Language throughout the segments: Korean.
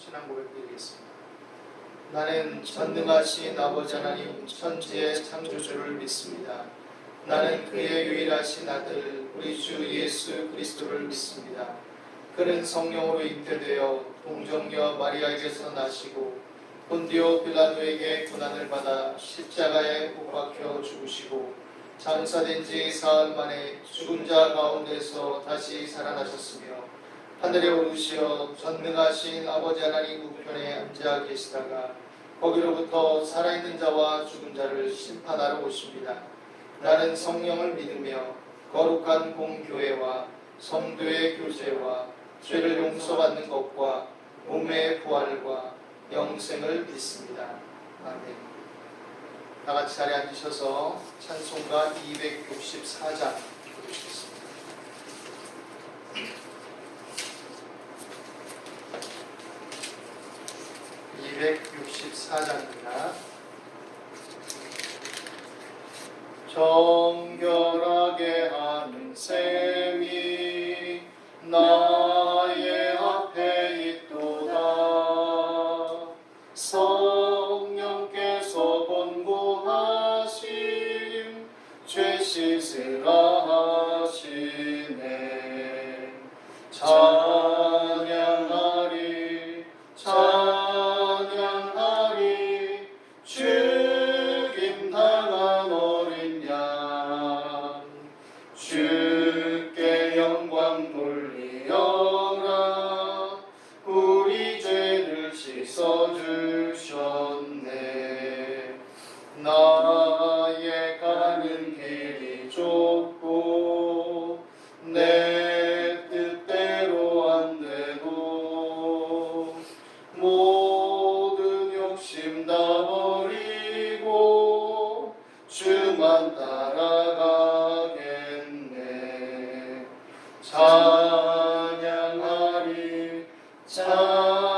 신앙 고백드리겠습니다. 나는 전능하신 아버지 하나님 천지의 창조주를 믿습니다. 나는 그의 유일하신 아들 우리 주 예수 그리스도를 믿습니다. 그는 성령으로 잉태되어 동정녀 마리아에게서 나시고 본디오 빌라도에게 고난을 받아 십자가에 못 박혀 죽으시고 장사된 지 사흘 만에 죽은 자 가운데서 다시 살아나셨으며 하늘에 오르시어 전능하신 아버지 하나님 우편에 앉아 계시다가 거기로부터 살아있는 자와 죽은 자를 심판하러 오십니다. 나는 성령을 믿으며 거룩한 공교회와 성도의 교제와 죄를 용서받는 것과 몸의 부활과 영생을 믿습니다. 아멘. 다 같이 자리에 앉으셔서 찬송가 264장 부르시겠습니다. 264장입니다. 정결하게 하는 셈이 나의 앞에 있도다. 성령께서 권고하심 죄 씻으라 하시네. 찬양하리 찬양하리 죽임 당한 어린 양 주께 영광 돌리어라. 우리 죄를 씻어주셨네. 나의 가는 길이 좁고 내 뜻대로 안 되고 모든 욕심 다 버리고 주만 따라가겠네. 찬양하리 찬양하리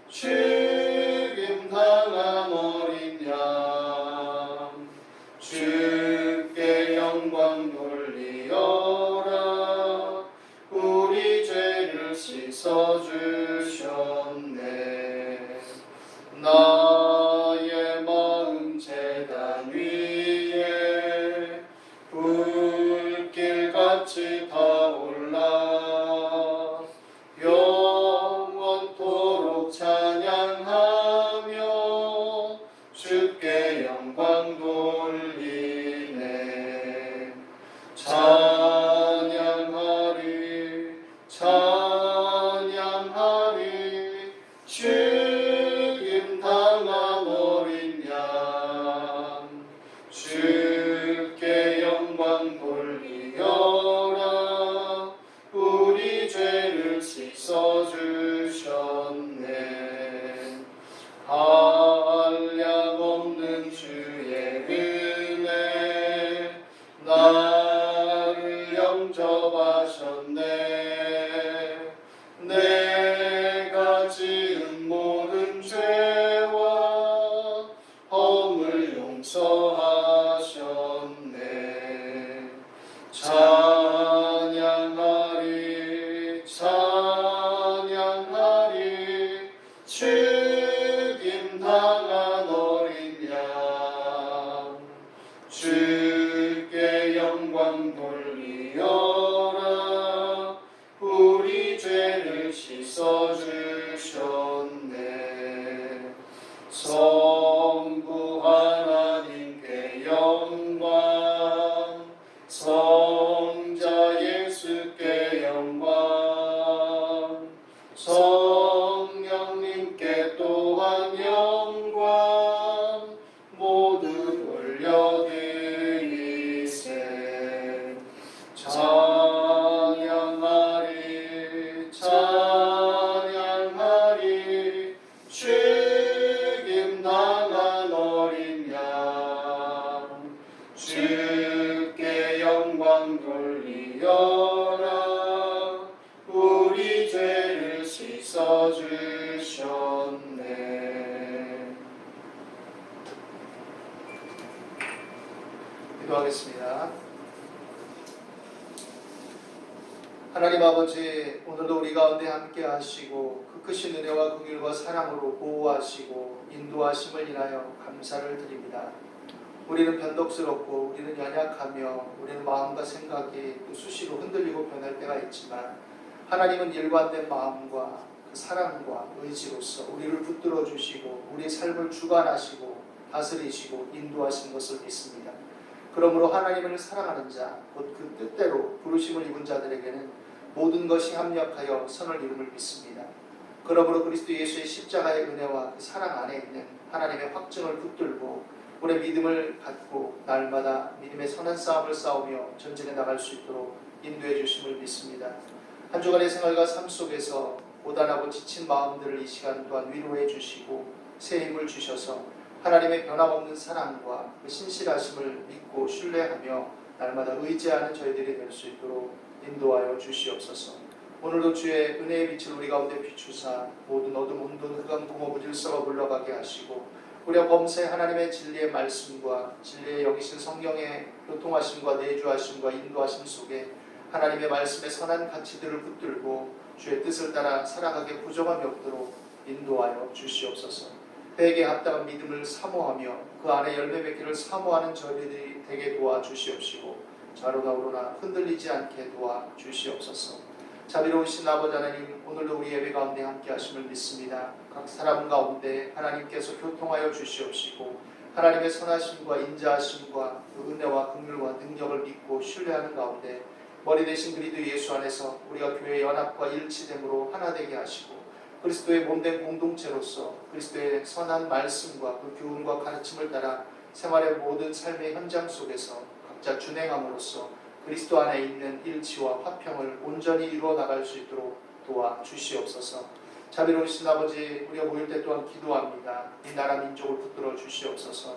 죽임 당한 어린 양 주께 영광 돌리어라. 우리 죄를 씻어주셨네. 나의 마음 제단 위에 불길같이 타올라 영원토록 찬양하며 주께 영광 돌리네. 찬양하리 찬양하리 죽임 당한 어린 양 주께 영광 돌리어라. 우리 죄를 씻어주셨네. 한량없는 주의 은혜 나를 영접하셨네. 내가 지은 모든 죄와 허물 용서하셨네. 찬양하리 찬양하리 죽임 당한 어린 양 주께 영광 돌리어라. 우리 죄를 씻어주셨네. 성부 하나님께 영광 성자 예수께 영광 성령님께 또한 영광 모두 올려드리세. 찬양하리 찬양하리 죽임 당한 어린 양 주께 영광 돌리어라. 우리 죄를 씻어주셨네. 기도하겠습니다. 하나님 아버지, 오늘도 우리 가운데 함께 하시고 그 크신 은혜와 긍휼과 사랑으로 보호하시고 인도하심을 인하여 감사를 드립니다. 우리는 변덕스럽고 우리는 연약하며 우리는 마음과 생각이 또 수시로 흔들리고 변할 때가 있지만 하나님은 일관된 마음과 그 사랑과 의지로서 우리를 붙들어 주시고 우리의 삶을 주관하시고 다스리시고 인도하신 것을 믿습니다. 그러므로 하나님을 사랑하는 자, 곧 그 뜻대로 부르심을 입은 자들에게는 모든 것이 합력하여 선을 이룸을 믿습니다. 그러므로 그리스도 예수의 십자가의 은혜와 그 사랑 안에 있는 하나님의 확증을 붙들고 우리의 믿음을 갖고 날마다 믿음의 선한 싸움을 싸우며 전진해 나갈 수 있도록 인도해 주심을 믿습니다. 한 주간의 생활과 삶 속에서 고단하고 지친 마음들을 이 시간 또한 위로해 주시고 새 힘을 주셔서 하나님의 변함없는 사랑과 그 신실하심을 믿고 신뢰하며 날마다 의지하는 저희들이 될 수 있도록 인도하여 주시옵소서. 오늘도 주의 은혜의 빛을 우리 가운데 비추사 모든 어둠, 혼돈, 흑암, 공허, 질서가 물러가게 하시고 우리가 범세 하나님의 진리의 말씀과 진리의 여기신 성령의 교통하심과 내주하심과 인도하심 속에 하나님의 말씀의 선한 가치들을 붙들고 주의 뜻을 따라 살아가게 부정함이 없도록 인도하여 주시옵소서. 배에게 합당한 믿음을 사모하며 그 안에 열매 맺기를 사모하는 저희들이 되게 도와주시옵시고 좌로나 우로나 흔들리지 않게 도와주시옵소서. 자비로우신 아버지 하나님, 오늘도 우리 예배 가운데 함께 하심을 믿습니다. 각 사람 가운데 하나님께서 교통하여 주시옵시고 하나님의 선하심과 인자하심과 그 은혜와 긍휼과 능력을 믿고 신뢰하는 가운데 머리 대신 그리스도 예수 안에서 우리가 교회의 연합과 일치됨으로 하나 되게 하시고 그리스도의 몸된 공동체로서 그리스도의 선한 말씀과 그 교훈과 가르침을 따라 생활의 모든 삶의 현장 속에서 각자 준행함으로써 그리스도 안에 있는 일치와 화평을 온전히 이루어 나갈 수 있도록 도와주시옵소서. 자비로우신 아버지, 우리가 모일 때 또한 기도합니다. 이 나라 민족을 붙들어 주시옵소서.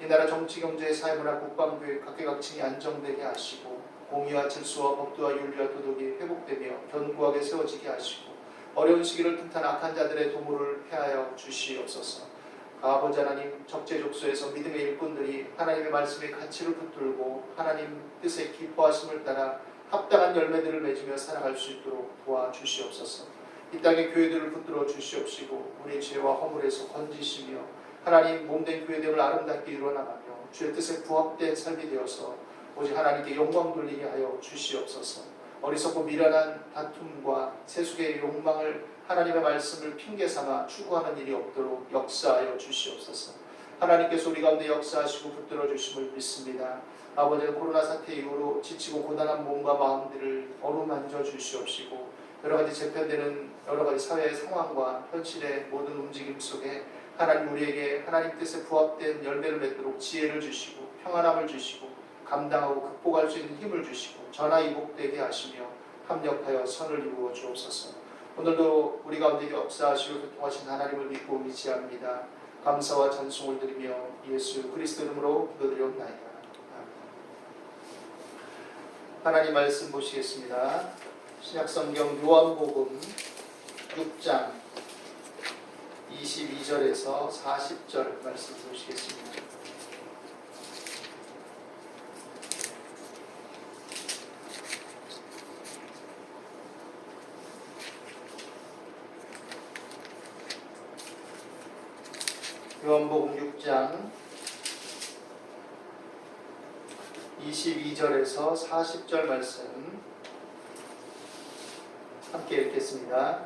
이 나라 정치, 경제, 사회문화, 국방교육 각계각층이 안정되게 하시고 공의와 질서와 법도와 윤리와 도덕이 회복되며 견고하게 세워지게 하시고 어려운 시기를 틈탄 악한 자들의 도모를 패하여 주시옵소서. 아버지 하나님, 적재적소에서 믿음의 일꾼들이 하나님의 말씀의 가치를 붙들고 하나님 뜻의 기뻐하심을 따라 합당한 열매들을 맺으며 살아갈 수 있도록 도와주시옵소서. 이 땅의 교회들을 붙들어 주시옵시고 우리의 죄와 허물에서 건지시며 하나님 몸된 교회됨을 아름답게 이루어나가며 주의 뜻에 부합된 삶이 되어서 오직 하나님께 영광 돌리게 하여 주시옵소서. 어리석고 미련한 다툼과 세속의 욕망을 하나님의 말씀을 핑계삼아 추구하는 일이 없도록 역사하여 주시옵소서. 하나님께서 우리 가운데 역사하시고 붙들어 주심을 믿습니다. 아버지는 코로나 사태 이후로 지치고 고단한 몸과 마음들을 어루만져 주시옵시고 여러가지 재편되는 여러가지 사회의 상황과 현실의 모든 움직임 속에 하나님 우리에게 하나님 뜻에 부합된 열매를 맺도록 지혜를 주시고 평안함을 주시고 감당하고 극복할 수 있는 힘을 주시고 전화이복되게 하시며 합력하여 선을 이루어 주옵소서. 오늘도 우리 가운데 역사하시고 교통하신 하나님을 믿고 의지합니다. 감사와 찬송을 드리며 예수 그리스도 이름으로 기도드리옵나이다. 하나님 말씀 보시겠습니다. 신약성경 요한복음 6장 22절에서 40절 말씀 보시겠습니다. 요한복음 6장 22절에서 40절 말씀 함께 읽겠습니다.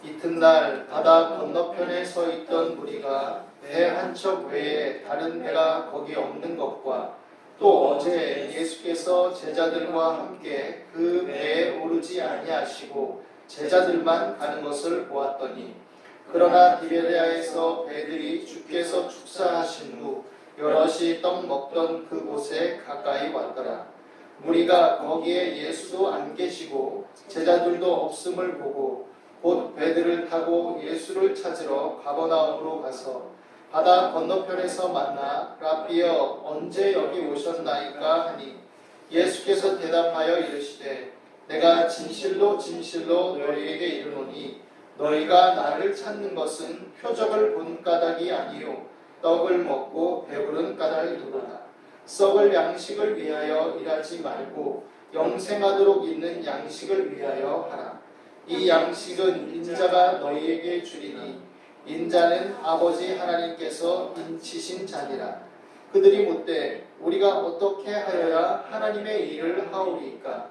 이튿날 바다 건너편에 서 있던 무리가 배 한 척 외에 다른 배가 거기 없는 것과 또 어제 예수께서 제자들과 함께 그 배에 오르지 아니하시고 제자들만 가는 것을 보았더니 그러나 디베레아에서 배들이 주께서 축사하신 후 여럿이 떡 먹던 그곳에 가까이 왔더라. 무리가 거기에 예수도 안 계시고 제자들도 없음을 보고 곧 배들을 타고 예수를 찾으러 가버나움으로 가서 바다 건너편에서 만나 라비여 언제 여기 오셨나이까 하니 예수께서 대답하여 이르시되 내가 진실로 진실로 너희에게 이르노니 너희가 나를 찾는 것은 표적을 본 까닭이 아니요 떡을 먹고 배부른 까닭이로다. 썩을 양식을 위하여 일하지 말고 영생하도록 있는 양식을 위하여 하라. 이 양식은 인자가 너희에게 주리니 인자는 아버지 하나님께서 인치신 자니라. 그들이 묻되 우리가 어떻게 하여야 하나님의 일을 하오리이까?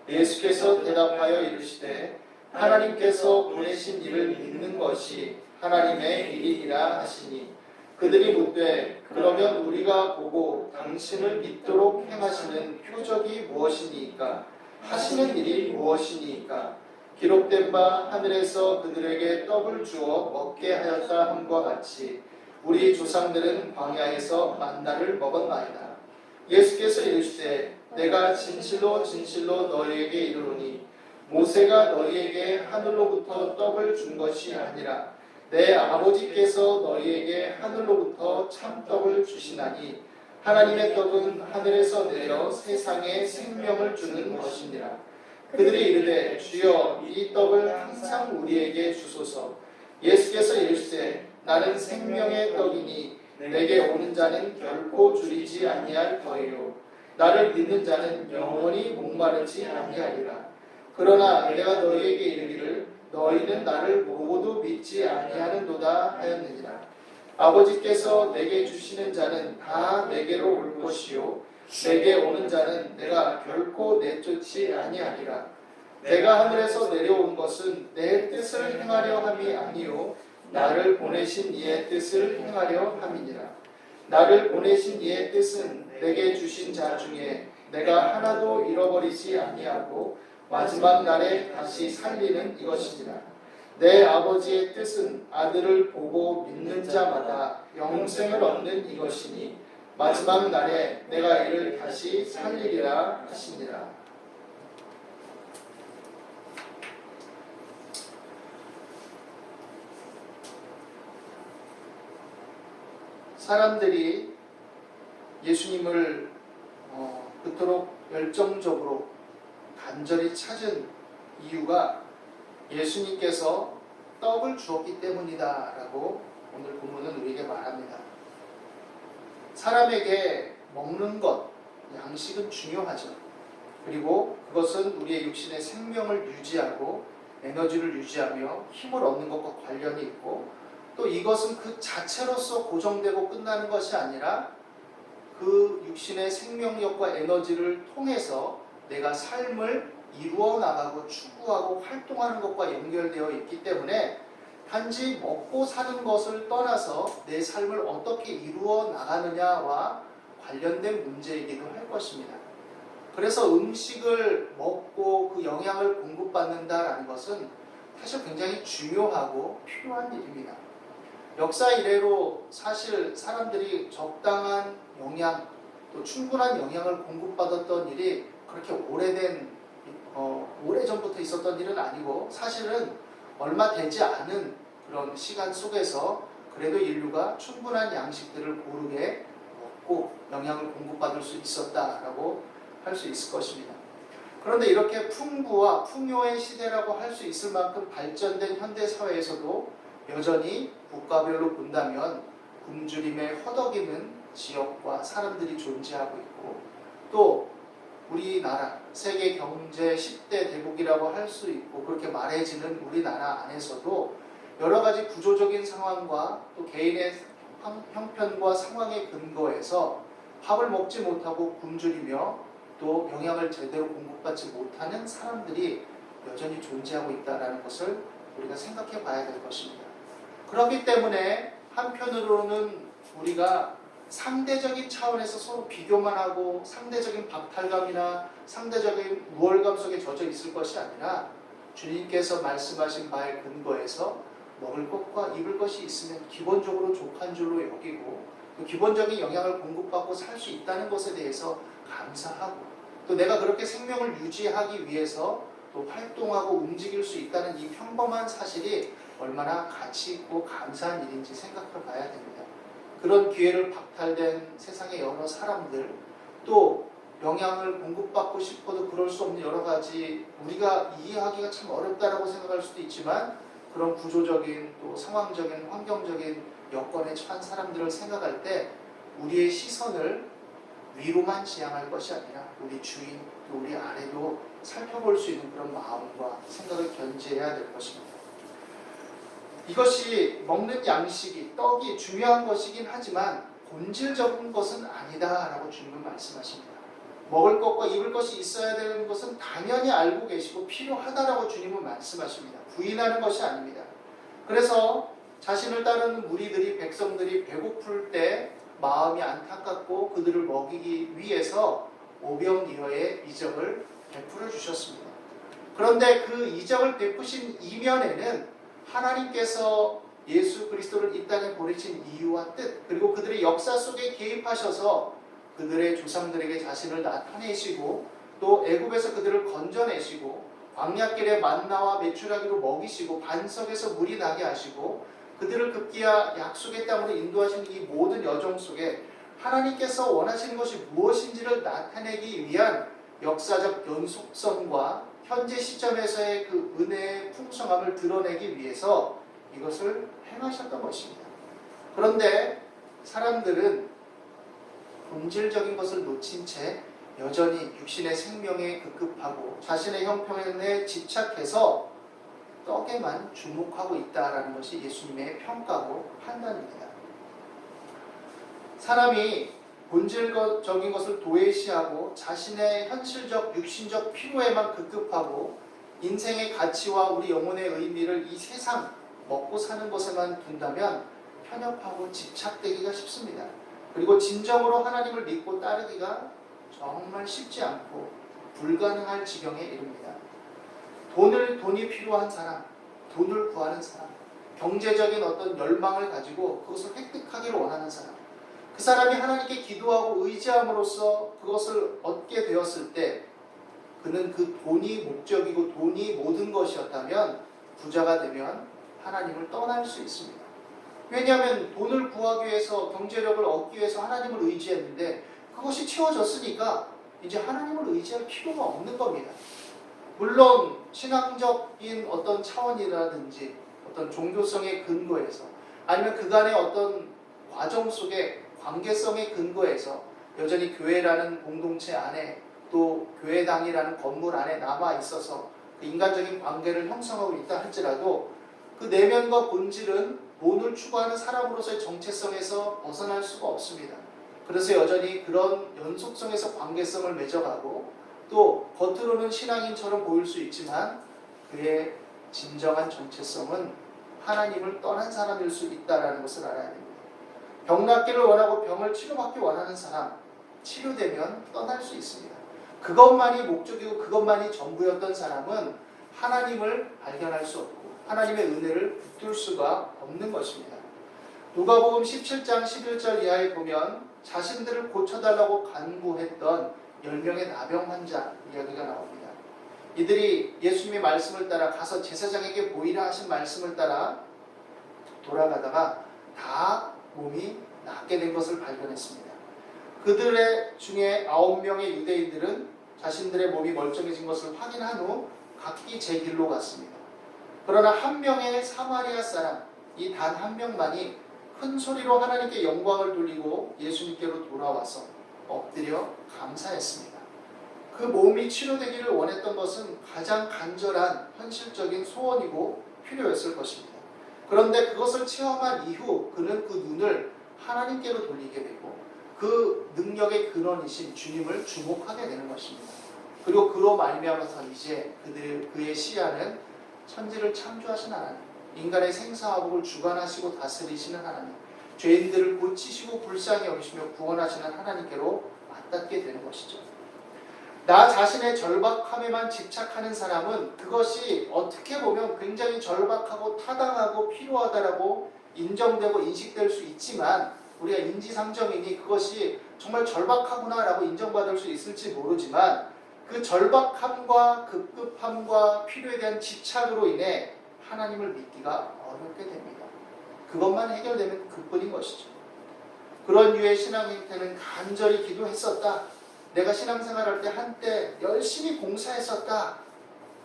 예수께서 대답하여 이르시되 하나님께서 보내신 이를 믿는 것이 하나님의 일이라 하시니 그들이 묻되 그러면 우리가 보고 당신을 믿도록 행하시는 표적이 무엇이니이까? 하시는 일이 무엇이니이까? 기록된 바 하늘에서 그들에게 떡을 주어 먹게 하였다 함과 같이 우리 조상들은 광야에서 만나를 먹었나이다. 예수께서 이르시되 내가 진실로 진실로 너희에게 이르노니 모세가 너희에게 하늘로부터 떡을 준 것이 아니라 내 아버지께서 너희에게 하늘로부터 참떡을 주시나니 하나님의 떡은 하늘에서 내려 세상에 생명을 주는 것이니라. 그들이 이르되 주여 이 떡을 항상 우리에게 주소서. 예수께서 이르시되 나는 생명의 떡이니 내게 오는 자는 결코 줄이지 아니할 터이요 나를 믿는 자는 영원히 목마르지 아니하리라. 그러나 내가 너희에게 이르기를 너희는 나를 보고도 믿지 아니하는도다 하였느니라. 아버지께서 내게 주시는 자는 다 내게로 올 것이요 내게 오는 자는 내가 결코 내쫓지 아니하리라. 내가 하늘에서 내려온 것은 내 뜻을 행하려 함이 아니요 나를 보내신 이의 뜻을 행하려 함이니라. 나를 보내신 이의 뜻은 내게 주신 자 중에 내가 하나도 잃어버리지 아니하고 마지막 날에 다시 살리는 이것이니라. 내 아버지의 뜻은 아들을 보고 믿는 자마다 영생을 얻는 이것이니 마지막 날에 내가 이를 다시 살리리라 하시니라. 사람들이 예수님을 그토록 열정적으로 간절히 찾은 이유가 예수님께서 떡을 주었기 때문이다라고 오늘 본문은 우리에게 말합니다. 사람에게 먹는 것, 양식은 중요하죠. 그리고 그것은 우리의 육신의 생명을 유지하고 에너지를 유지하며 힘을 얻는 것과 관련이 있고 또 이것은 그 자체로서 고정되고 끝나는 것이 아니라 그 육신의 생명력과 에너지를 통해서 내가 삶을 이루어 나가고 추구하고 활동하는 것과 연결되어 있기 때문에 단지 먹고 사는 것을 떠나서 내 삶을 어떻게 이루어 나가느냐와 관련된 문제이기도 할 것입니다. 그래서 음식을 먹고 그 영양을 공급받는다라는 것은 사실 굉장히 중요하고 필요한 일입니다. 역사 이래로 사실 사람들이 적당한 영양 또 충분한 영양을 공급받았던 일이 그렇게 오래전부터 있었던 일은 아니고 사실은 얼마 되지 않은 그런 시간 속에서 그래도 인류가 충분한 양식들을 고르게 먹고 영양을 공급받을 수 있었다라고 할 수 있을 것입니다. 그런데 이렇게 풍부와 풍요의 시대라고 할 수 있을 만큼 발전된 현대 사회에서도 여전히 국가별로 본다면 굶주림에 허덕이는 지역과 사람들이 존재하고 있고 또 우리나라 세계 경제 10대 대국이라고 할 수 있고 그렇게 말해지는 우리나라 안에서도 여러 가지 구조적인 상황과 또 개인의 형편과 상황에 근거해서 밥을 먹지 못하고 굶주리며 또 영양을 제대로 공급받지 못하는 사람들이 여전히 존재하고 있다는 것을 우리가 생각해 봐야 될 것입니다. 그렇기 때문에 한편으로는 우리가 상대적인 차원에서 서로 비교만 하고 상대적인 박탈감이나 상대적인 우월감 속에 젖어 있을 것이 아니라 주님께서 말씀하신 바에 근거해서 먹을 것과 입을 것이 있으면 기본적으로 족한 줄로 여기고 또 기본적인 영양을 공급받고 살 수 있다는 것에 대해서 감사하고 또 내가 그렇게 생명을 유지하기 위해서 또 활동하고 움직일 수 있다는 이 평범한 사실이 얼마나 가치 있고 감사한 일인지 생각해 봐야 됩니다. 그런 기회를 박탈된 세상의 여러 사람들 또 영양을 공급받고 싶어도 그럴 수 없는 여러 가지 우리가 이해하기가 참 어렵다라고 생각할 수도 있지만 그런 구조적인 또 상황적인 환경적인 여건에 처한 사람들을 생각할 때 우리의 시선을 위로만 지향할 것이 아니라 우리 주인 또 우리 안에도 살펴볼 수 있는 그런 마음과 생각을 견지해야 될 것입니다. 이것이 먹는 양식이, 떡이 중요한 것이긴 하지만 본질적인 것은 아니다라고 주님은 말씀하십니다. 먹을 것과 입을 것이 있어야 되는 것은 당연히 알고 계시고 필요하다라고 주님은 말씀하십니다. 부인하는 것이 아닙니다. 그래서 자신을 따르는 무리들이, 백성들이 배고플 때 마음이 안타깝고 그들을 먹이기 위해서 오병이어의 이적을 베풀어 주셨습니다. 그런데 그 이적을 베푸신 이면에는 하나님께서 예수 그리스도를 이 땅에 보내신 이유와 뜻, 그리고 그들의 역사 속에 개입하셔서 그들의 조상들에게 자신을 나타내시고 또 애굽에서 그들을 건져내시고 광야길에 만나와 메추라기로 먹이시고 반석에서 물이 나게 하시고 그들을 급기야 약속의 땅으로 인도하시는 이 모든 여정 속에 하나님께서 원하시는 것이 무엇인지를 나타내기 위한 역사적 연속성과 현재 시점에서의 그 은혜의 풍성함을 드러내기 위해서 이것을 행하셨던 것입니다. 그런데 사람들은 본질적인 것을 놓친 채 여전히 육신의 생명에 급급하고 자신의 형편에 집착해서 떡에만 주목하고 있다라는 것이 예수님의 평가고 판단입니다. 사람이 본질적인 것을 도외시하고 자신의 현실적, 육신적 필요에만 급급하고 인생의 가치와 우리 영혼의 의미를 이 세상 먹고 사는 것에만 둔다면 편협하고 집착되기가 쉽습니다. 그리고 진정으로 하나님을 믿고 따르기가 정말 쉽지 않고 불가능할 지경에 이릅니다. 돈이 필요한 사람, 돈을 구하는 사람, 경제적인 어떤 열망을 가지고 그것을 획득하기를 원하는 사람, 그 사람이 하나님께 기도하고 의지함으로써 그것을 얻게 되었을 때 그는 그 돈이 목적이고 돈이 모든 것이었다면 부자가 되면 하나님을 떠날 수 있습니다. 왜냐하면 돈을 구하기 위해서, 경제력을 얻기 위해서 하나님을 의지했는데 그것이 채워졌으니까 이제 하나님을 의지할 필요가 없는 겁니다. 물론 신앙적인 어떤 차원이라든지 어떤 종교성의 근거에서 아니면 그간의 어떤 과정 속에 관계성의 근거에서 여전히 교회라는 공동체 안에 또 교회당이라는 건물 안에 남아 있어서 그 인간적인 관계를 형성하고 있다 할지라도 그 내면과 본질은 돈을 추구하는 사람으로서의 정체성에서 벗어날 수가 없습니다. 그래서 여전히 그런 연속성에서 관계성을 맺어가고 또 겉으로는 신앙인처럼 보일 수 있지만 그의 진정한 정체성은 하나님을 떠난 사람일 수 있다는 것을 알아야 됩니다. 병 낫기를 원하고 병을 치료받기 원하는 사람, 치료되면 떠날 수 있습니다. 그것만이 목적이고 그것만이 전부였던 사람은 하나님을 발견할 수 없고 하나님의 은혜를 붙들 수가 없는 것입니다. 누가복음 17장 11절 이하에 보면 자신들을 고쳐달라고 간구했던 10명의 나병 환자 이야기가 나옵니다. 이들이 예수님의 말씀을 따라 가서 제사장에게 보이라 하신 말씀을 따라 돌아가다가 다 몸이 낫게 된 것을 발견했습니다. 그들의 중에 9명의 유대인들은 자신들의 몸이 멀쩡해진 것을 확인한 후 각기 제 길로 갔습니다. 그러나 한 명의 사마리아 사람, 이 단 한 명만이 큰 소리로 하나님께 영광을 돌리고 예수님께로 돌아와서 엎드려 감사했습니다. 그 몸이 치료되기를 원했던 것은 가장 간절한 현실적인 소원이고 필요였을 것입니다. 그런데 그것을 체험한 이후 그는 그 눈을 하나님께로 돌리게 되고 그 능력의 근원이신 주님을 주목하게 되는 것입니다. 그리고 그로 말미암아서 이제 그의 시야는 천지를 창조하신 하나님, 인간의 생사화복을 주관하시고 다스리시는 하나님, 죄인들을 고치시고 불쌍히 여기시며 구원하시는 하나님께로 맞닿게 되는 것이죠. 나 자신의 절박함에만 집착하는 사람은 그것이 어떻게 보면 굉장히 절박하고 타당하고 필요하다라고 인정되고 인식될 수 있지만 우리가 인지상정이니 그것이 정말 절박하구나라고 인정받을 수 있을지 모르지만 그 절박함과 급급함과 필요에 대한 집착으로 인해 하나님을 믿기가 어렵게 됩니다. 그것만 해결되면 그뿐인 것이죠. 그런 유의 신앙 행태는 간절히 기도했었다. 내가 신앙생활할 때 한때 열심히 봉사했었다.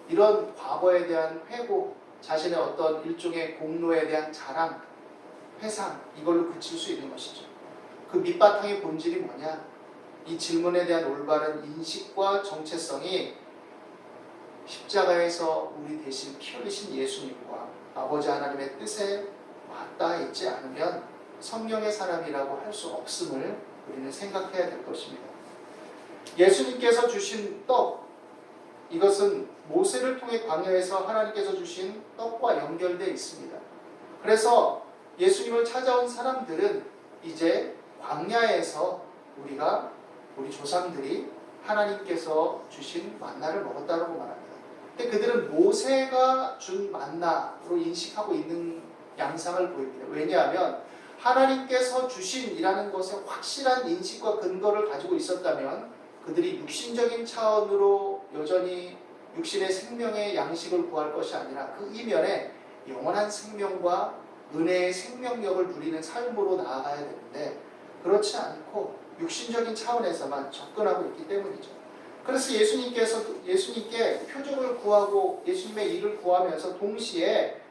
이런 과거에 대한 회고, 자신의 어떤 일종의 공로에 대한 자랑, 회상, 이걸로 그칠 수 있는 것이죠. 그 밑바탕의 본질이 뭐냐? 이 질문에 대한 올바른 인식과 정체성이 십자가에서 우리 대신 피 흘리신 예수님과 아버지 하나님의 뜻에 맞닿아 있지 않으면 성령의 사람이라고 할 수 없음을 우리는 생각해야 될 것입니다. 예수님께서 주신 떡, 이것은 모세를 통해 광야에서 하나님께서 주신 떡과 연결되어 있습니다. 그래서 예수님을 찾아온 사람들은 이제 광야에서 우리 조상들이 하나님께서 주신 만나를 먹었다고 말합니다. 근데 그들은 모세가 준 만나로 인식하고 있는 양상을 보입니다. 왜냐하면 하나님께서 주신이라는 것에 확실한 인식과 근거를 가지고 있었다면 그들이 육신적인 차원으로 여전히 육신의 생명의 양식을 구할 것이 아니라 그 이면에 영원한 생명과 은혜의 생명력을 누리는 삶으로 나아가야 되는데 그렇지 않고 육신적인 차원에서만 접근하고 있기 때문이죠. 그래서 예수님께 표적을 구하고 예수님의 일을 구하면서 동시에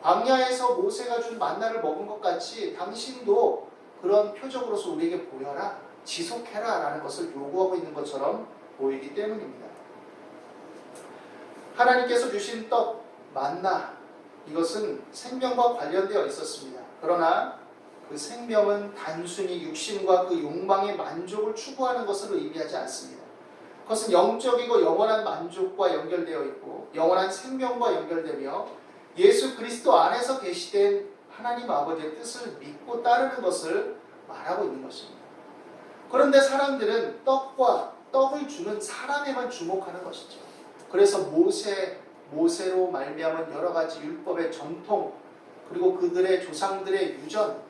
광야에서 모세가 준 만나를 먹은 것 같이 당신도 그런 표적으로서 우리에게 보여라, 지속해라 라는 것을 요구하고 있는 것처럼 보이기 때문입니다. 하나님께서 주신 떡, 만나, 이것은 생명과 관련되어 있었습니다. 그러나 그 생명은 단순히 육신과 그 욕망의 만족을 추구하는 것을 의미하지 않습니다. 그것은 영적이고 영원한 만족과 연결되어 있고 영원한 생명과 연결되며 예수 그리스도 안에서 계시된 하나님 아버지의 뜻을 믿고 따르는 것을 말하고 있는 것입니다. 그런데 사람들은 떡을 주는 사람에만 주목하는 것이죠. 그래서 모세로 말미암은 여러 가지 율법의 전통, 그리고 그들의 조상들의 유전,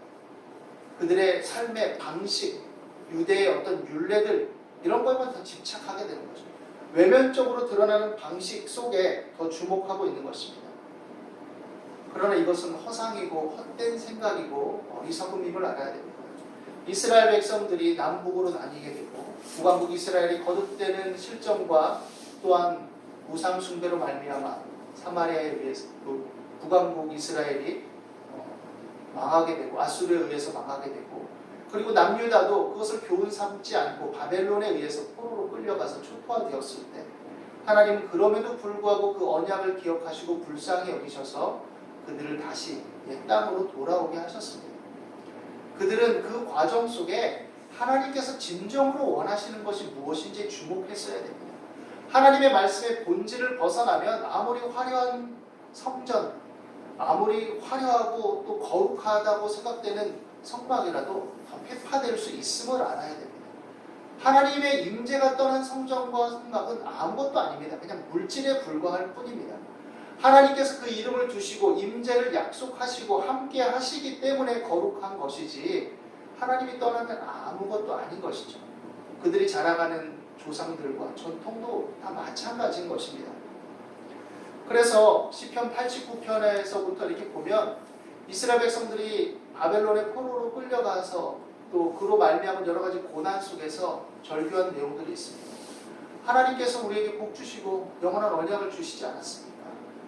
그들의 삶의 방식, 유대의 어떤 율례들, 이런 것만 더 집착하게 되는 거죠. 외면적으로 드러나는 방식 속에 더 주목하고 있는 것입니다. 그러나 이것은 허상이고 헛된 생각이고 어리석음임을 알아야 됩니다. 이스라엘 백성들이 남북으로 나뉘게 되고 북왕국 이스라엘이 거듭되는 실정과 또한 우상 숭배로 말미암아 사마리아에 의해서 북왕국 이스라엘이 망하게 되고 아수르에 의해서 망하게 되고 그리고 남유다도 그것을 교훈 삼지 않고 바벨론에 의해서 포로로 끌려가서 초토화되었을 때 하나님은 그럼에도 불구하고 그 언약을 기억하시고 불쌍히 여기셔서 그들을 다시 옛 땅으로 돌아오게 하셨습니다. 그들은 그 과정 속에 하나님께서 진정으로 원하시는 것이 무엇인지 주목했어야 됩니다. 하나님의 말씀의 본질을 벗어나면 아무리 화려한 성전, 아무리 화려하고 또 거룩하다고 생각되는 성막이라도 더 폐파될 수 있음을 알아야 됩니다. 하나님의 임재가 떠난 성전과 성막은 아무것도 아닙니다. 그냥 물질에 불과할 뿐입니다. 하나님께서 그 이름을 두시고 임재를 약속하시고 함께 하시기 때문에 거룩한 것이지 하나님이 떠나면 아무것도 아닌 것이죠. 그들이 자라가는 조상들과 전통도 다 마찬가지인 것입니다. 그래서 시편 89편에서부터 이렇게 보면 이스라엘 백성들이 바벨론의 포로로 끌려가서 또 그로 말미암은 여러 가지 고난 속에서 절규한 내용들이 있습니다. 하나님께서 우리에게 복 주시고 영원한 언약을 주시지 않았습니까?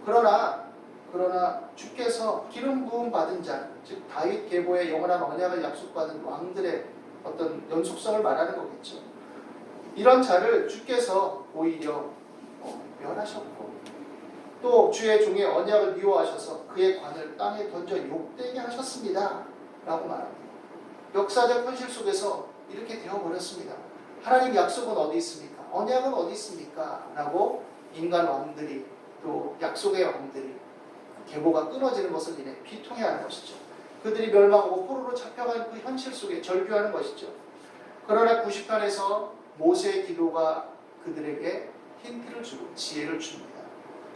그러나 주께서 기름 부음 받은 자, 즉 다윗 계보의 영원한 언약을 약속받은 왕들의 어떤 연속성을 말하는 거겠죠. 이런 자를 주께서 오히려 멸하셨고 또 주의 종의 언약을 미워하셔서 그의 관을 땅에 던져 욕되게 하셨습니다 라고 말합니다. 역사적 현실 속에서 이렇게 되어버렸습니다. 하나님 약속은 어디 있습니까? 언약은 어디 있습니까? 라고 인간 왕들이 또 약속의 왕들이 계보가 끊어지는 것을 인해 비통해하는 것이죠. 그들이 멸망하고 포로로 잡혀간 그 현실 속에 절규하는 것이죠. 그러나 90편에서 모세의 기도가 그들에게 힌트를 주고 지혜를 줍니다.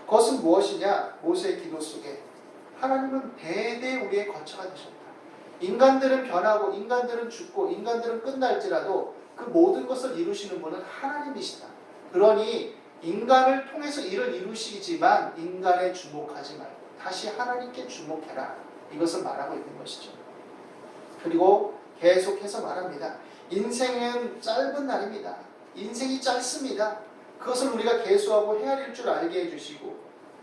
그것은 무엇이냐? 모세의 기도 속에 하나님은 대대 우리의 거처가 되셨다. 인간들은 변하고 인간들은 죽고 인간들은 끝날지라도 그 모든 것을 이루시는 분은 하나님이시다. 그러니 인간을 통해서 일을 이루시지만 인간에 주목하지 말고 다시 하나님께 주목해라. 이것을 말하고 있는 것이죠. 그리고 계속해서 말합니다. 인생은 짧은 날입니다. 인생이 짧습니다. 그것을 우리가 계수하고 헤아릴 줄 알게 해주시고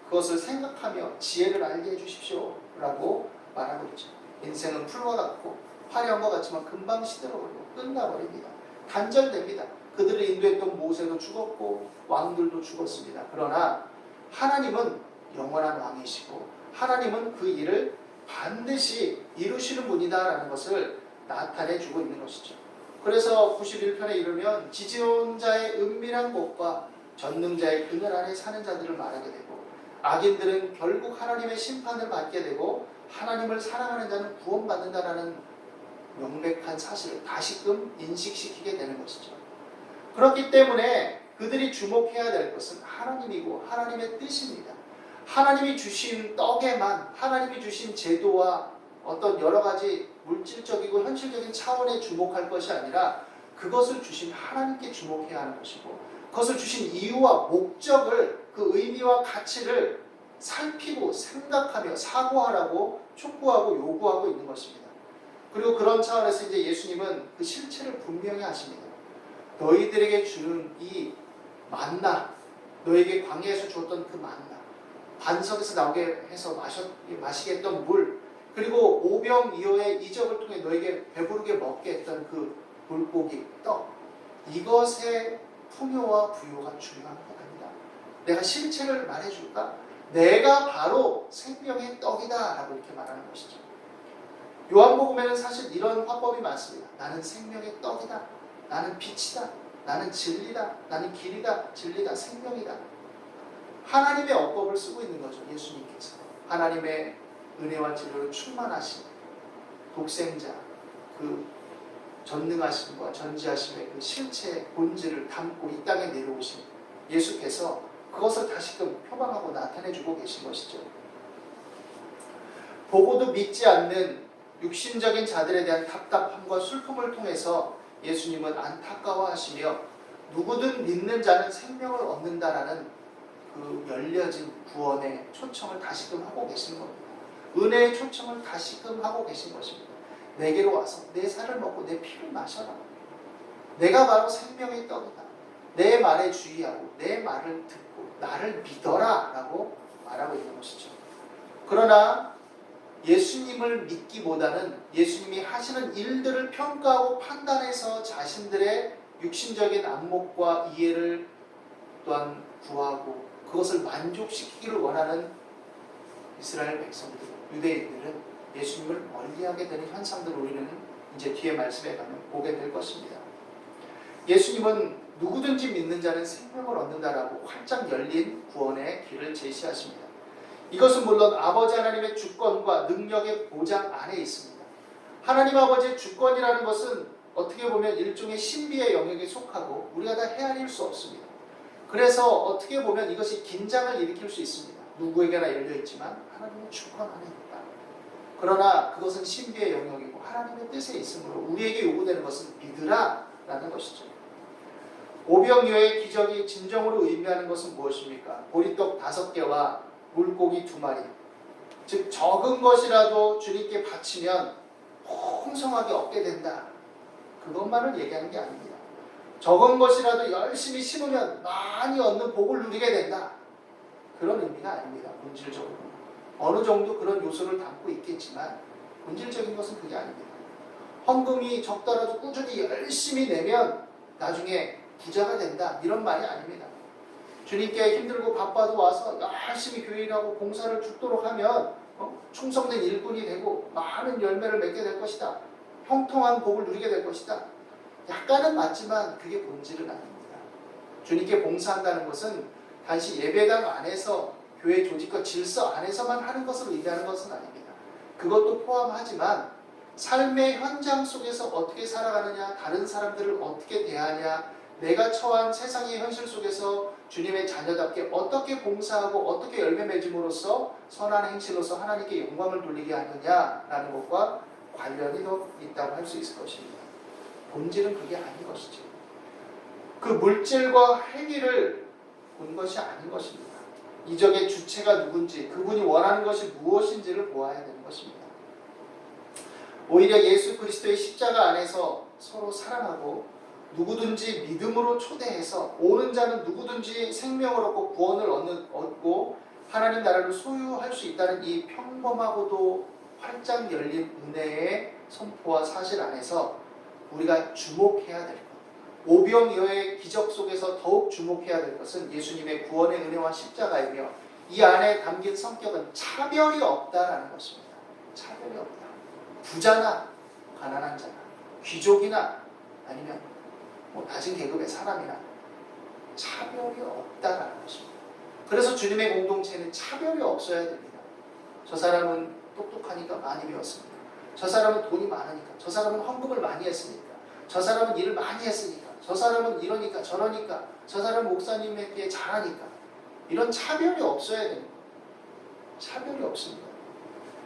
그것을 생각하며 지혜를 알게 해주십시오 라고 말하고 있죠. 인생은 풀과 같고 화려한 것 같지만 금방 시들어버리고 끝나버립니다. 단절됩니다. 그들을 인도했던 모세도 죽었고 왕들도 죽었습니다. 그러나 하나님은 영원한 왕이시고 하나님은 그 일을 반드시 이루시는 분이다라는 것을 나타내 주고 있는 것이죠. 그래서 91편에 이르면 지지온 자의 은밀한 곳과 전능자의 그늘 아래 사는 자들을 말하게 되고 악인들은 결국 하나님의 심판을 받게 되고 하나님을 사랑하는 자는 구원받는다라는 명백한 사실을 다시금 인식시키게 되는 것이죠. 그렇기 때문에 그들이 주목해야 될 것은 하나님이고 하나님의 뜻입니다. 하나님이 주신 떡에만, 하나님이 주신 제도와 어떤 여러 가지 물질적이고 현실적인 차원에 주목할 것이 아니라 그것을 주신 하나님께 주목해야 하는 것이고 그것을 주신 이유와 목적을, 그 의미와 가치를 살피고 생각하며 사고하라고 촉구하고 요구하고 있는 것입니다. 그리고 그런 차원에서 이제 예수님은 그 실체를 분명히 하십니다. 너희들에게 주는 이 만나, 너에게 광야에서 주었던 그 만나, 반석에서 나오게 해서 마시게 했던 물, 그리고 오병이어의 이적을 통해 너에게 배부르게 먹게 했던 그 물고기, 떡, 이것의 풍요와 부요가 중요한 것 아니다. 내가 실체를 말해줄까? 내가 바로 생명의 떡이다 라고 이렇게 말하는 것이죠. 요한복음에는 사실 이런 화법이 많습니다. 나는 생명의 떡이다. 나는 빛이다. 나는 진리다. 나는 길이다. 진리다. 생명이다. 하나님의 어법을 쓰고 있는 거죠. 예수님께서. 하나님의 은혜와 진리로 충만하신 독생자, 그 전능하심과 전지하심의 그 실체 본질을 담고 이 땅에 내려오신 예수께서 그것을 다시금 표방하고 나타내주고 계신 것이죠. 보고도 믿지 않는 육신적인 자들에 대한 답답함과 슬픔을 통해서 예수님은 안타까워하시며 누구든 믿는 자는 생명을 얻는다라는 그 열려진 구원의 초청을 다시금 하고 계시는 겁니다. 은혜의 초청을 다시금 하고 계신 것입니다. 내게로 와서 내 살을 먹고 내 피를 마셔라. 내가 바로 생명의 떡이다. 내 말에 주의하고 내 말을 듣고 나를 믿어라 라고 말하고 있는 것이죠. 그러나 예수님을 믿기보다는 예수님이 하시는 일들을 평가하고 판단해서 자신들의 육신적인 안목과 이해를 또한 구하고 그것을 만족시키기를 원하는 이스라엘 백성들, 유대인들은 예수님을 멀리하게 되는 현상들을 우리는 이제 뒤에 말씀에 가면 보게 될 것입니다. 예수님은 누구든지 믿는 자는 생명을 얻는다라고 활짝 열린 구원의 길을 제시하십니다. 이것은 물론 아버지 하나님의 주권과 능력의 보장 안에 있습니다. 하나님 아버지의 주권이라는 것은 어떻게 보면 일종의 신비의 영역에 속하고 우리가 다 헤아릴 수 없습니다. 그래서 어떻게 보면 이것이 긴장을 일으킬 수 있습니다. 누구에게나 열려있지만 하나님의 주권 안에 있다. 그러나 그것은 신비의 영역이고 하나님의 뜻에 있으므로 우리에게 요구되는 것은 믿으라 라는 것이죠. 오병이어의 기적이 진정으로 의미하는 것은 무엇입니까? 보리떡 5개와 물고기 2마리, 즉 적은 것이라도 주님께 바치면 풍성하게 얻게 된다. 그것만을 얘기하는 게 아닙니다. 적은 것이라도 열심히 심으면 많이 얻는 복을 누리게 된다. 그런 의미가 아닙니다. 본질적으로. 어느 정도 그런 요소를 담고 있겠지만 본질적인 것은 그게 아닙니다. 헌금이 적더라도 꾸준히 열심히 내면 나중에 부자가 된다. 이런 말이 아닙니다. 주님께 힘들고 바빠도 와서 열심히 교회 일하고 봉사를 죽도록 하면 충성된 일꾼이 되고 많은 열매를 맺게 될 것이다. 형통한 복을 누리게 될 것이다. 약간은 맞지만 그게 본질은 아닙니다. 주님께 봉사한다는 것은 단지 예배당 안에서 교회 조직과 질서 안에서만 하는 것을 의미하는 것은 아닙니다. 그것도 포함하지만 삶의 현장 속에서 어떻게 살아가느냐, 다른 사람들을 어떻게 대하냐, 내가 처한 세상의 현실 속에서 주님의 자녀답게 어떻게 봉사하고 어떻게 열매 맺음으로써 선한 행실로서 하나님께 영광을 돌리게 하느냐라는 것과 관련이 더 있다고 할 수 있을 것입니다. 본질은 그게 아닌 것이죠. 그 물질과 행위를 본 것이 아닌 것입니다. 이적의 주체가 누군지, 그분이 원하는 것이 무엇인지를 보아야 되는 것입니다. 오히려 예수 그리스도의 십자가 안에서 서로 사랑하고 누구든지 믿음으로 초대해서 오는 자는 누구든지 생명을 얻고 구원을 얻고 하나님 나라를 소유할 수 있다는 이 평범하고도 활짝 열린 은혜의 선포와 사실 안에서 우리가 주목해야 될 것, 오병이어의 기적 속에서 더욱 주목해야 될 것은 예수님의 구원의 은혜와 십자가이며 이 안에 담긴 성격은 차별이 없다라는 것입니다. 차별이 없다. 부자나 가난한 자나 귀족이나 아니면 낮은 계급의 사람이나 차별이 없다라는 것입니다. 그래서 주님의 공동체는 차별이 없어야 됩니다. 저 사람은 똑똑하니까 많이 배웠습니다. 저 사람은 돈이 많으니까, 저 사람은 헌금을 많이 했으니까, 저 사람은 일을 많이 했으니까, 저 사람은 이러니까 저러니까, 저 사람은 목사님에게 잘하니까, 이런 차별이 없어야 됩니다. 차별이 없습니다.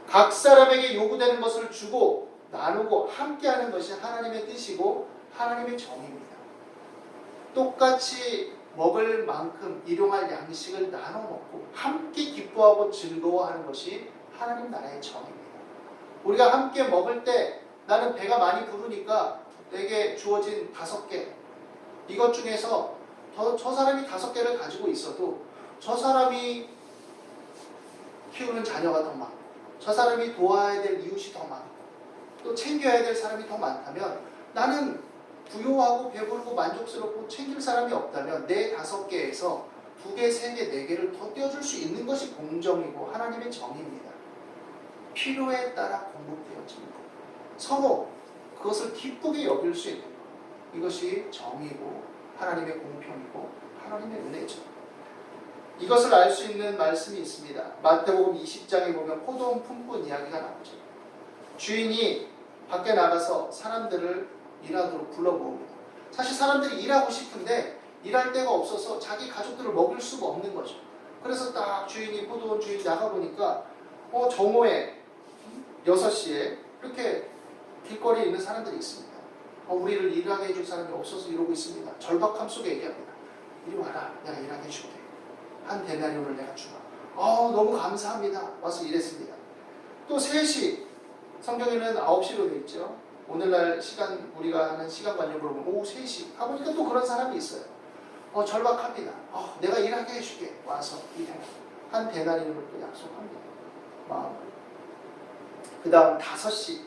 각 사람에게 요구되는 것을 주고 나누고 함께하는 것이 하나님의 뜻이고 하나님의 정의입니다. 똑같이 먹을 만큼 일용할 양식을 나눠 먹고 함께 기뻐하고 즐거워하는 것이 하나님 나라의 정의입니다. 우리가 함께 먹을 때 나는 배가 많이 부르니까 내게 주어진 5개, 이것 중에서 저 사람이 5개를 가지고 있어도 저 사람이 키우는 자녀가 더 많고 저 사람이 도와야 될 이웃이 더 많고 또 챙겨야 될 사람이 더 많다면 나는 부요하고 배부르고 만족스럽고 챙길 사람이 없다면 내 5개에서 2개, 3개, 4개를 더 떼어줄 수 있는 것이 공정이고 하나님의 정의입니다. 필요에 따라 공급되어지는 것. 서로 그것을 기쁘게 여길 수 있는 것. 이것이 정의고 하나님의 공평이고 하나님의 은혜죠. 이것을 알 수 있는 말씀이 있습니다. 마태복음 20장에 보면 포도원 품꾼 이야기가 나오죠. 주인이 밖에 나가서 사람들을 일하도록 불러 모읍니다. 사실 사람들이 일하고 싶은데 일할 데가 없어서 자기 가족들을 먹일 수가 없는 거죠. 그래서 딱 주인이 포도원 주인이 나가보니까 정오에 6시에 이렇게 길거리에 있는 사람들이 있습니다. 우리를 일하게 해줄 사람이 없어서 이러고 있습니다. 절박함 속에 얘기합니다. 이리 와라, 내가 일하게 해줄게. 한 데나리온을 내가 주마. 너무 감사합니다. 와서 일했습니다. 또 3시, 성경에는 9시로 되어 있죠. 오늘날 시간, 우리가 하는 시간관념으로 보면 오후 3시 가보니까 또 그런 사람이 있어요. 절박합니다. 내가 일하게 해줄게. 와서 일해라. 한 데나리온을 또 약속합니다. 마음을. 그 다음 5시,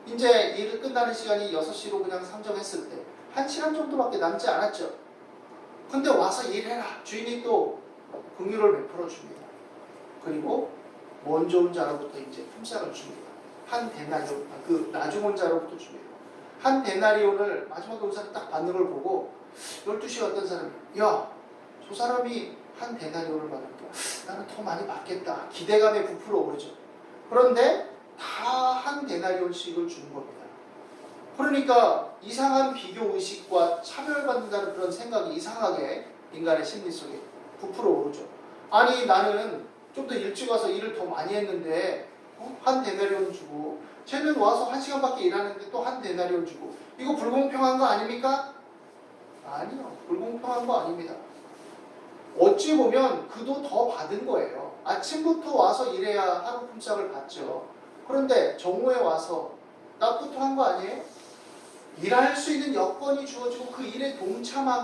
이제 일 끝나는 시간이 6시로 그냥 상정했을 때 1시간 정도밖에 남지 않았죠. 근데 와서 일해라. 주인이 또 긍휼을 베풀어 줍니다. 그리고 먼저 온 자로부터 이제 품삯을 줍니다. 한 데나리온, 그 나중 온 자로부터 줍니다. 한 데나리온을 마지막에 온 사람이 딱 받는 걸 보고 12시에 어떤 사람이 야, 저 사람이 한 데나리온을 받으니까 나는 더 많이 받겠다. 기대감에 부풀어 오르죠. 그런데 다 한 데나리온씩을 주는 겁니다. 그러니까 이상한 비교 의식과 차별받는다는 그런 생각이 이상하게 인간의 심리 속에 부풀어 오르죠. 아니 나는 좀 더 일찍 와서 일을 더 많이 했는데 한 데나리온 주고 쟤는 와서 1시간밖에 일하는데 또 한 데나리온 주고 이거 불공평한 거 아닙니까? 아니요. 불공평한 거 아닙니다. 어찌 보면 그도 더 받은 거예요. 아침부터 와서 일해야 하루 품삯을 받죠. 그런데 정오에 와서 낮부터 한 거 아니에요? 일할 수 있는 여건이 주어지고 그 일에 동참하게